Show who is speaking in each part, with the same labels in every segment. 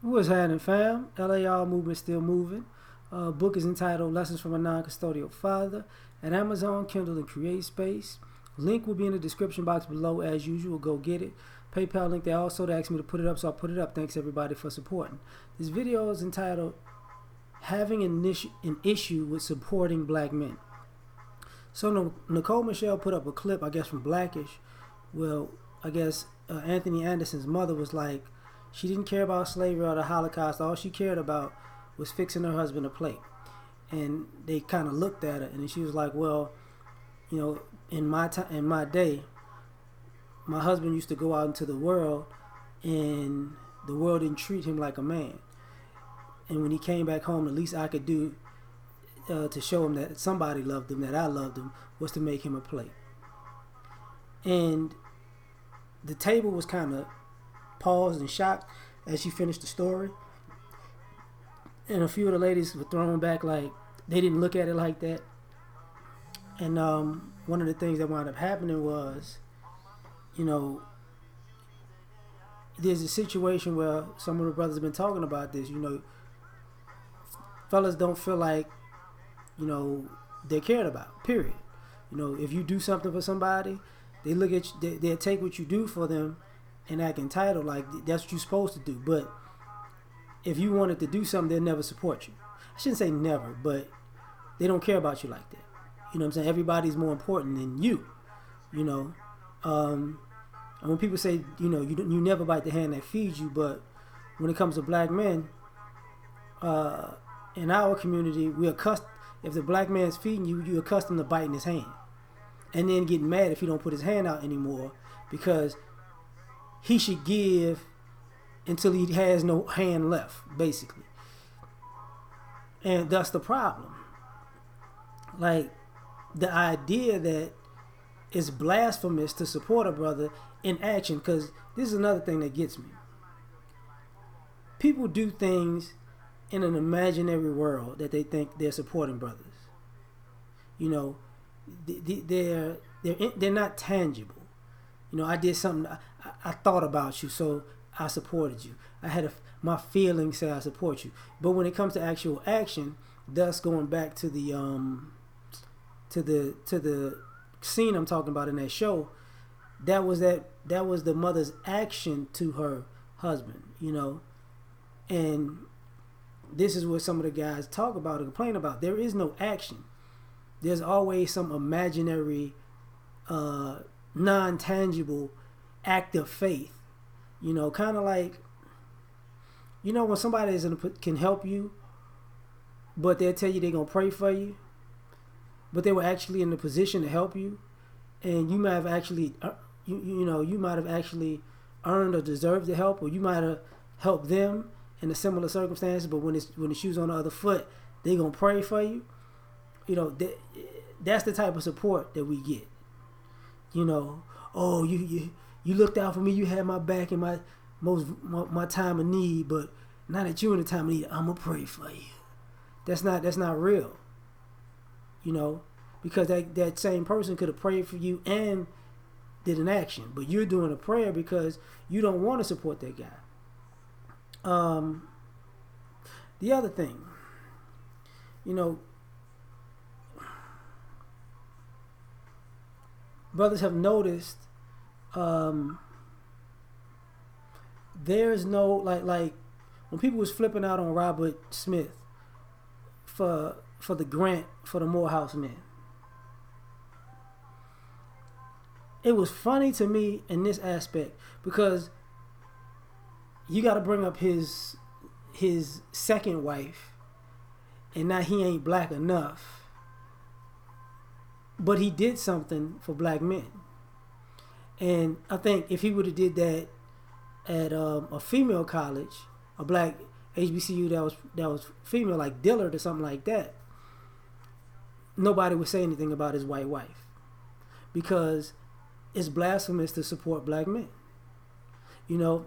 Speaker 1: What's happening, fam? L.A.R. movement still moving. Book is entitled Lessons from a Non-Custodial Father at Amazon, Kindle, and Create Space. Link will be in the description box below as usual. Go get it. PayPal link there also. They asked me to put it up, so I put it up. Thanks everybody for supporting. This video is entitled Having an Issue with Supporting Black Men. So Nicole Michelle put up a clip, I guess from Blackish. Well, I guess Anthony Anderson's mother was like, she didn't care about slavery or the Holocaust. All she cared about was fixing her husband a plate. And they kind of looked at her, and she was like, well, you know, in my day, my husband used to go out into the world, and the world didn't treat him like a man. And when he came back home, the least I could do to show him that somebody loved him, that I loved him, was to make him a plate. And the table was kind of paused and shocked as she finished the story. And a few of the ladies were thrown back, like they didn't look at it like that. And one of the things that wound up happening was, you know, there's a situation where some of the brothers have been talking about this. You know, fellas don't feel like, you know, they're cared about, period. You know, if you do something for somebody, they look at you, they'll take what you do for them and act entitled, like that's what you're supposed to do. But if you wanted to do something, they'll never support you. I shouldn't say never, but they don't care about you like that. You know what I'm saying? Everybody's more important than you. You know, and when people say, you know, you never bite the hand that feeds you, but when it comes to black men, in our community, we're accustomed. If the black man's feeding you, you're accustomed to biting his hand, and then getting mad if he don't put his hand out anymore, because he should give until he has no hand left, basically. And that's the problem. Like, the idea that it's blasphemous to support a brother in action, because this is another thing that gets me. People do things in an imaginary world that they think they're supporting brothers. You know, they're not tangible. You know, I did something. I thought about you, so I supported you. I had my feelings say I support you. But when it comes to actual action, thus going back to the scene I'm talking about in that show, that was the mother's action to her husband. You know, and this is what some of the guys talk about and complain about. There is no action. There's always some imaginary, non-tangible act of faith. You know, kind of like, you know, when somebody can help you, but they'll tell you they're going to pray for you, but they were actually in the position to help you, and you might have actually, you might have actually earned or deserved the help, or you might have helped them in a similar circumstances, but when the shoe's on the other foot, they're going to pray for you. You know, that's the type of support that we get. You know, oh, you looked out for me, you had my back in my time of need, but now that you're in the time of need, I'm gonna pray for you. That's not real. You know, because that same person could have prayed for you and did an action, but you're doing a prayer because you don't want to support that guy. The other thing, you know, brothers have noticed there's no like when people was flipping out on Robert Smith for the grant for the Morehouse men, it was funny to me in this aspect because you got to bring up his second wife, and now he ain't black enough, but he did something for black men. And I think if he would have did that at a female college, a black HBCU that was female, like Dillard or something like that, nobody would say anything about his white wife, because it's blasphemous to support black men. You know,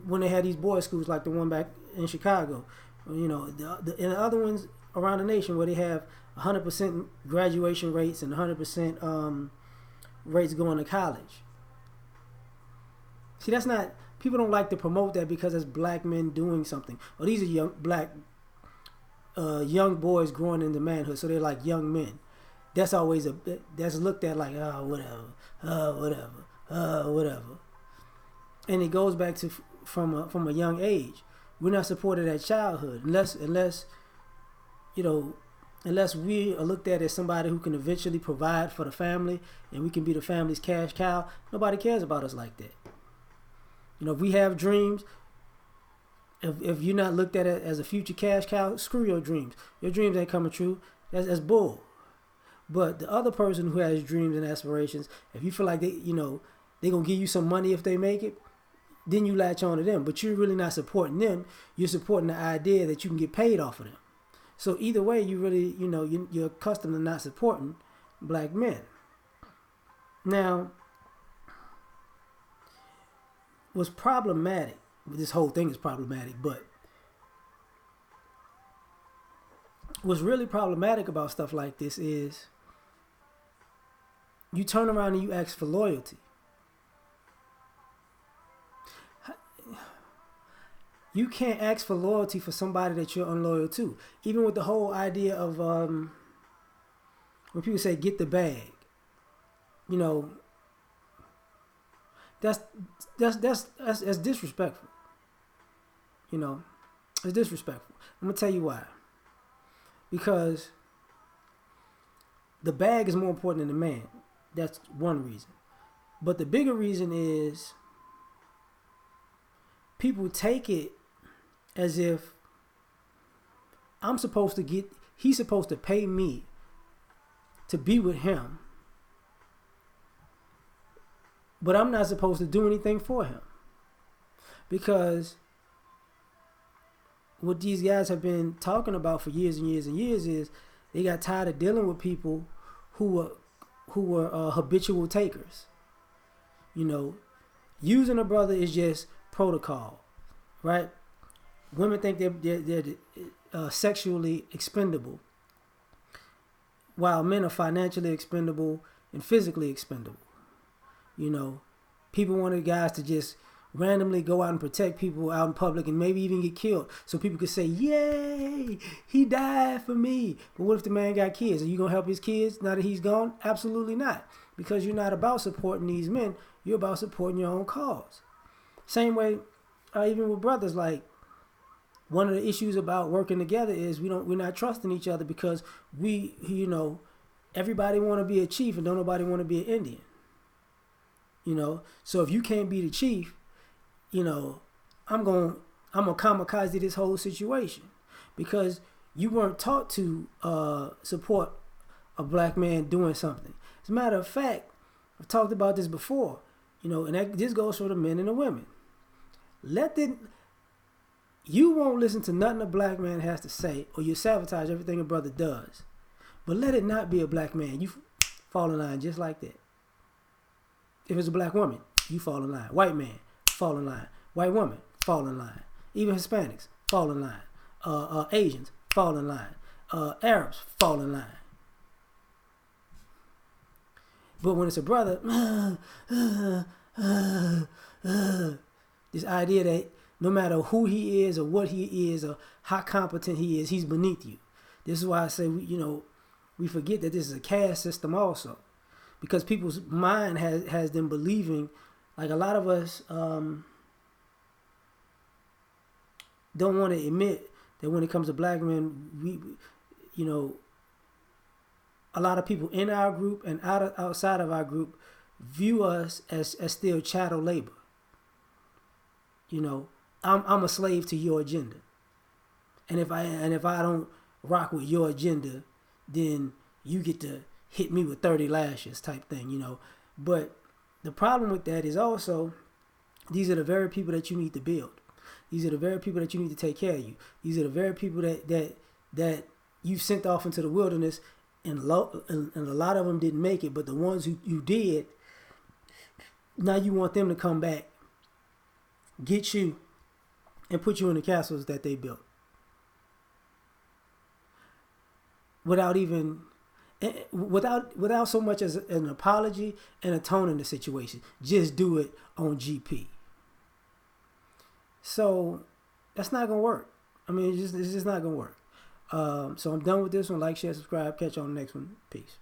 Speaker 1: when they had these boys' schools like the one back in Chicago, you know, and the other ones around the nation where they have 100% graduation rates and 100% rates going to college. See, that's not. People don't like to promote that because it's black men doing something. Or these are young boys growing into manhood, so they're like young men. That's always that's looked at like whatever. And it goes back to from a young age. We're not supported at childhood unless we are looked at as somebody who can eventually provide for the family and we can be the family's cash cow. Nobody cares about us like that. If we have dreams, if you're not looked at as a future cash cow, screw your dreams. Your dreams ain't coming true. That's bull. But the other person who has dreams and aspirations, if you feel like they're gonna give you some money if they make it, then you latch on to them. But you're really not supporting them. You're supporting the idea that you can get paid off of them. So either way, you really, you're accustomed to not supporting black men. Now, what's problematic, this whole thing is problematic, but what's really problematic about stuff like this is you turn around and you ask for loyalty. You can't ask for loyalty for somebody that you're unloyal to. Even with the whole idea of when people say get the bag, that's disrespectful. It's disrespectful. I'm gonna tell you why. Because the bag is more important than the man. That's one reason. But the bigger reason is people take it as if he's supposed to pay me to be with him, but I'm not supposed to do anything for him. Because what these guys have been talking about for years and years and years is they got tired of dealing with people who were habitual takers. Using a brother is just protocol, right? Women think they're sexually expendable, while men are financially expendable and physically expendable. People wanted guys to just randomly go out and protect people out in public and maybe even get killed so people could say, yay, he died for me. But what if the man got kids? Are you going to help his kids now that he's gone? Absolutely not. Because you're not about supporting these men. You're about supporting your own cause. Same way, even with brothers, like, one of the issues about working together is we're not trusting each other because everybody want to be a chief and don't nobody want to be an Indian. So if you can't be the chief, I'm gonna kamikaze this whole situation because you weren't taught to support a black man doing something. As a matter of fact, I've talked about this before, and this goes for the men and the women. You won't listen to nothing a black man has to say, or you sabotage everything a brother does. But let it not be a black man. You fall in line just like that. If it's a black woman, you fall in line. White man, fall in line. White woman, fall in line. Even Hispanics, fall in line. Asians, fall in line. Arabs, fall in line. But when it's a brother, this idea that no matter who he is or what he is or how competent he is, he's beneath you. This is why I say, we forget that this is a caste system also. Because people's mind has them believing, like a lot of us don't want to admit that when it comes to black men, a lot of people in our group and outside of our group view us as still chattel labor. I'm a slave to your agenda, and if I don't rock with your agenda, then you get to hit me with 30 lashes type thing, But the problem with that is also these are the very people that you need to build. These are the very people that you need to take care of you. These are the very people that you've sent off into the wilderness, and a lot of them didn't make it, but the ones who did, now you want them to come back, get you, and put you in the castles that they built. Without so much as an apology and atoning the situation. Just do it on GP. So that's not gonna work. I mean, it's just not gonna work. So I'm done with this one. Like, share, subscribe. Catch you on the next one. Peace.